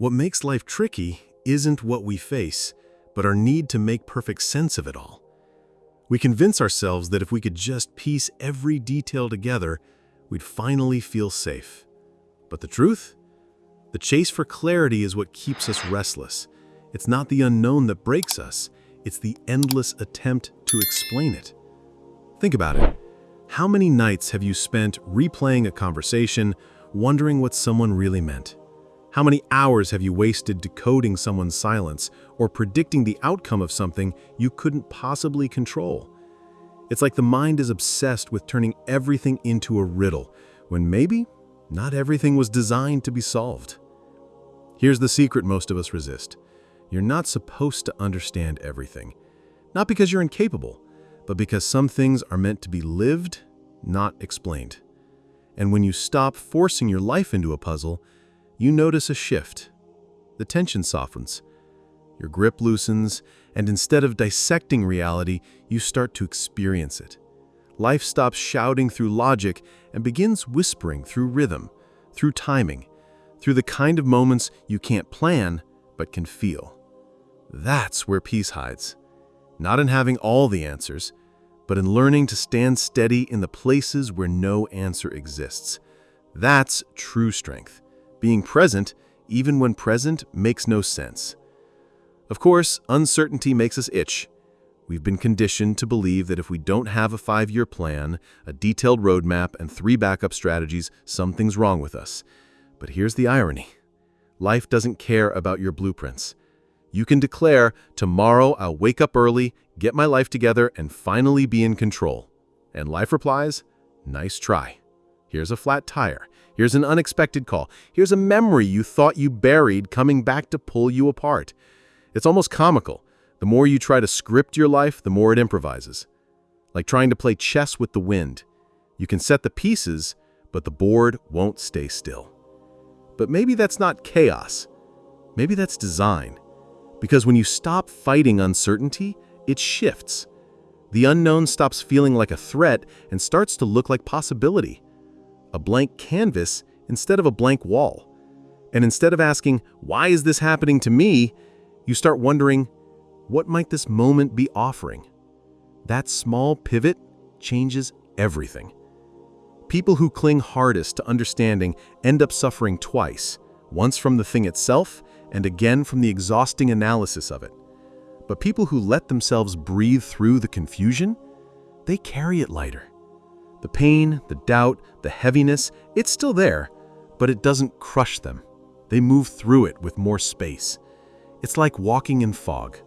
What makes life tricky isn't what we face, but our need to make perfect sense of it all. We convince ourselves that if we could just piece every detail together, we'd finally feel safe. But the truth? The chase for clarity is what keeps us restless. It's not the unknown that breaks us, it's the endless attempt to explain it. Think about it. How many nights have you spent replaying a conversation, wondering what someone really meant? How many hours have you wasted decoding someone's silence or predicting the outcome of something you couldn't possibly control? It's like the mind is obsessed with turning everything into a riddle, when maybe not everything was designed to be solved. Here's the secret most of us resist. You're not supposed to understand everything. Not because you're incapable, but because some things are meant to be lived, not explained. And when you stop forcing your life into a puzzle, you notice a shift. The tension softens, your grip loosens, and instead of dissecting reality, you start to experience it. Life stops shouting through logic and begins whispering through rhythm, through timing, through the kind of moments you can't plan but can feel. That's where peace hides. Not in having all the answers, but in learning to stand steady in the places where no answer exists. That's true strength. Being present, even when present makes no sense. Of course, uncertainty makes us itch. We've been conditioned to believe that if we don't have a 5-year plan, a detailed roadmap, and 3 backup strategies, something's wrong with us. But here's the irony. Life doesn't care about your blueprints. You can declare, tomorrow I'll wake up early, get my life together, and finally be in control. And life replies, nice try. Here's a flat tire. Here's an unexpected call. Here's a memory you thought you buried coming back to pull you apart. It's almost comical. The more you try to script your life, the more it improvises. Like trying to play chess with the wind. You can set the pieces, but the board won't stay still. But maybe that's not chaos. Maybe that's design. Because when you stop fighting uncertainty, it shifts. The unknown stops feeling like a threat and starts to look like possibility. A blank canvas instead of a blank wall. And instead of asking, why is this happening to me? You start wondering, what might this moment be offering? That small pivot changes everything. People who cling hardest to understanding end up suffering twice, once from the thing itself and again from the exhausting analysis of it. But people who let themselves breathe through the confusion, they carry it lighter. The pain, the doubt, the heaviness, it's still there, but it doesn't crush them. They move through it with more space. It's like walking in fog.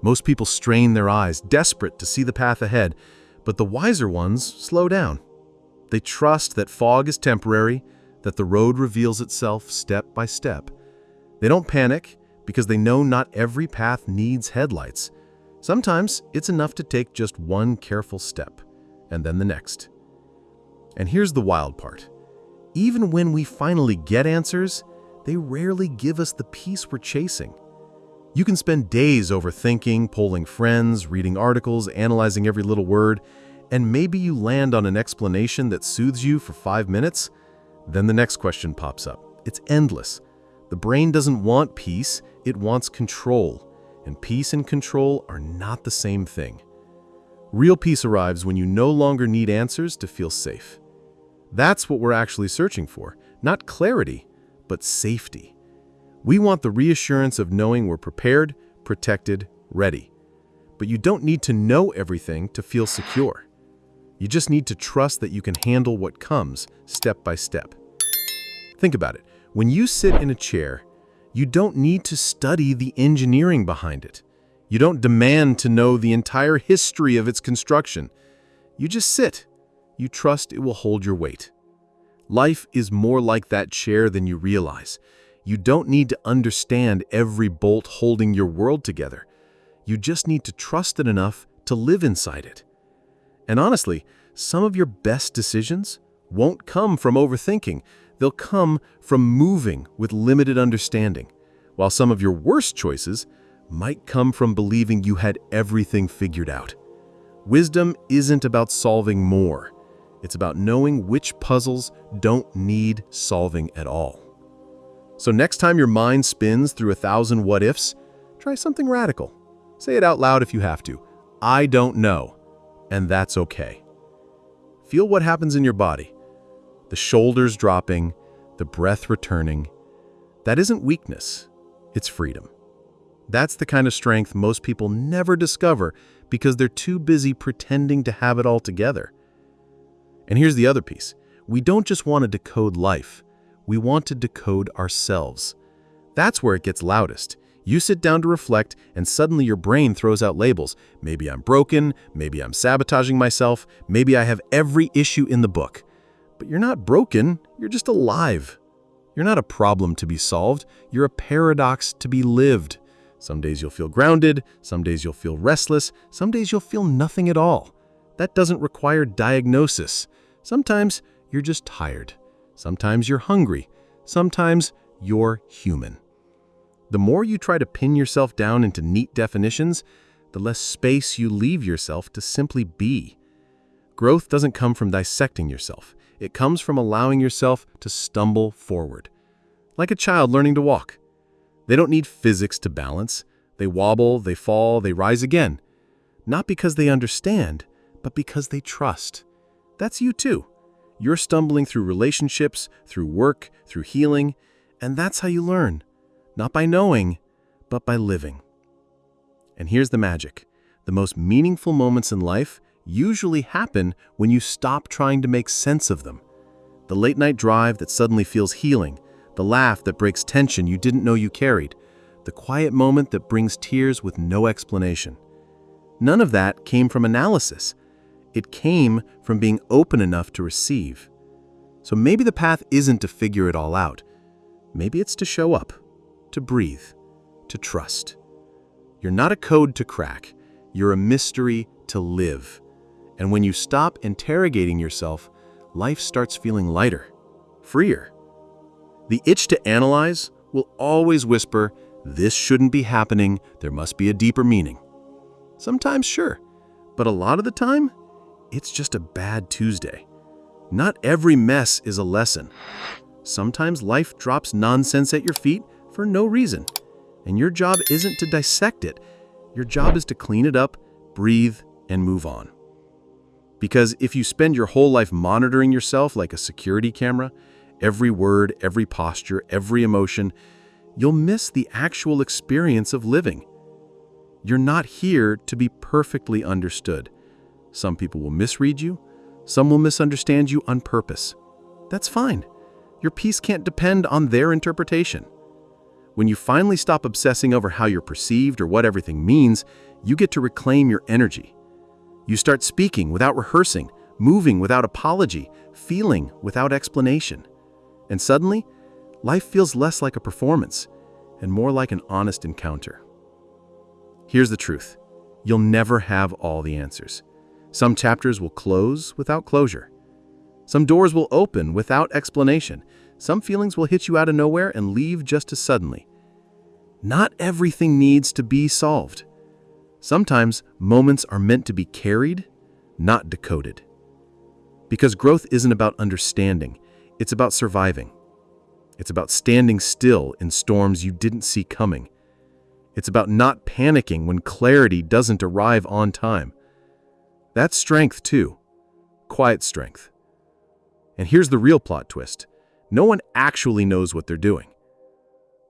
Most people strain their eyes, desperate to see the path ahead, but the wiser ones slow down. They trust that fog is temporary, that the road reveals itself step by step. They don't panic because they know not every path needs headlights. Sometimes it's enough to take just one careful step, and then the next. And here's the wild part. Even when we finally get answers, they rarely give us the peace we're chasing. You can spend days overthinking, polling friends, reading articles, analyzing every little word, and maybe you land on an explanation that soothes you for 5 minutes. Then the next question pops up. It's endless. The brain doesn't want peace, it wants control. And peace and control are not the same thing. Real peace arrives when you no longer need answers to feel safe. That's what we're actually searching for. Not clarity, but safety. We want the reassurance of knowing we're prepared, protected, ready. But you don't need to know everything to feel secure. You just need to trust that you can handle what comes step by step. Think about it. When you sit in a chair, you don't need to study the engineering behind it. You don't demand to know the entire history of its construction. You just sit. You trust it will hold your weight. Life is more like that chair than you realize. You don't need to understand every bolt holding your world together. You just need to trust it enough to live inside it. And honestly, some of your best decisions won't come from overthinking. They'll come from moving with limited understanding, while some of your worst choices might come from believing you had everything figured out. Wisdom isn't about solving more. It's about knowing which puzzles don't need solving at all. So next time your mind spins through 1,000 what-ifs, try something radical. Say it out loud if you have to. I don't know, and that's okay. Feel what happens in your body. The shoulders dropping, the breath returning. That isn't weakness, it's freedom. That's the kind of strength most people never discover because they're too busy pretending to have it all together. And here's the other piece. We don't just want to decode life. We want to decode ourselves. That's where it gets loudest. You sit down to reflect, and suddenly your brain throws out labels. Maybe I'm broken, maybe I'm sabotaging myself, maybe I have every issue in the book. But you're not broken, you're just alive. You're not a problem to be solved, you're a paradox to be lived. Some days you'll feel grounded, some days you'll feel restless, some days you'll feel nothing at all. That doesn't require diagnosis. Sometimes you're just tired. Sometimes you're hungry. Sometimes you're human. The more you try to pin yourself down into neat definitions, the less space you leave yourself to simply be. Growth doesn't come from dissecting yourself. It comes from allowing yourself to stumble forward. Like a child learning to walk. They don't need physics to balance. They wobble, they fall, they rise again. Not because they understand, but because they trust. That's you too. You're stumbling through relationships, through work, through healing, and that's how you learn. Not by knowing, but by living. And here's the magic. The most meaningful moments in life usually happen when you stop trying to make sense of them. The late-night drive that suddenly feels healing, the laugh that breaks tension you didn't know you carried, the quiet moment that brings tears with no explanation. None of that came from analysis. It came from being open enough to receive. So maybe the path isn't to figure it all out. Maybe it's to show up, to breathe, to trust. You're not a code to crack. You're a mystery to live. And when you stop interrogating yourself, life starts feeling lighter, freer. The itch to analyze will always whisper, "This shouldn't be happening, there must be a deeper meaning." Sometimes, sure, but a lot of the time, it's just a bad Tuesday. Not every mess is a lesson. Sometimes life drops nonsense at your feet for no reason, and your job isn't to dissect it. Your job is to clean it up, breathe, and move on. Because if you spend your whole life monitoring yourself like a security camera, every word, every posture, every emotion, you'll miss the actual experience of living. You're not here to be perfectly understood. Some people will misread you. Some will misunderstand you on purpose. That's fine. Your peace can't depend on their interpretation. When you finally stop obsessing over how you're perceived or what everything means, you get to reclaim your energy. You start speaking without rehearsing, moving without apology, feeling without explanation. And suddenly, life feels less like a performance and more like an honest encounter. Here's the truth. You'll never have all the answers. Some chapters will close without closure. Some doors will open without explanation. Some feelings will hit you out of nowhere and leave just as suddenly. Not everything needs to be solved. Sometimes moments are meant to be carried, not decoded. Because growth isn't about understanding, it's about surviving. It's about standing still in storms you didn't see coming. It's about not panicking when clarity doesn't arrive on time. That's strength too, quiet strength. And here's the real plot twist. No one actually knows what they're doing.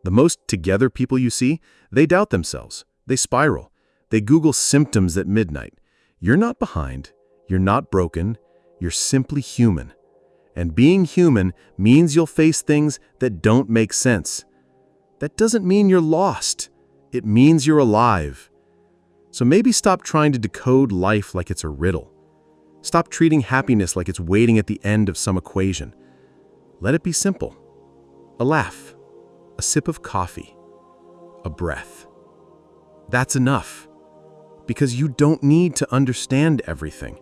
The most together people you see, they doubt themselves, they spiral, they Google symptoms at midnight. You're not behind, you're not broken, you're simply human. And being human means you'll face things that don't make sense. That doesn't mean you're lost. It means you're alive. So maybe stop trying to decode life like it's a riddle. Stop treating happiness like it's waiting at the end of some equation. Let it be simple. A laugh, a sip of coffee, a breath. That's enough. Because you don't need to understand everything.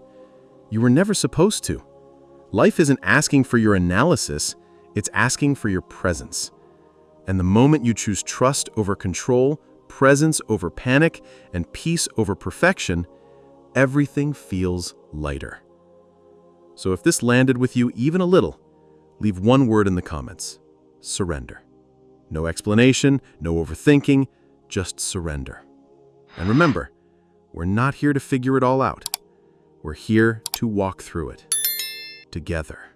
You were never supposed to. Life isn't asking for your analysis, it's asking for your presence. And the moment you choose trust over control, presence over panic, and peace over perfection, everything feels lighter. So if this landed with you even a little, leave one word in the comments: surrender. No explanation, no overthinking, just surrender. And remember, we're not here to figure it all out. We're here to walk through it together.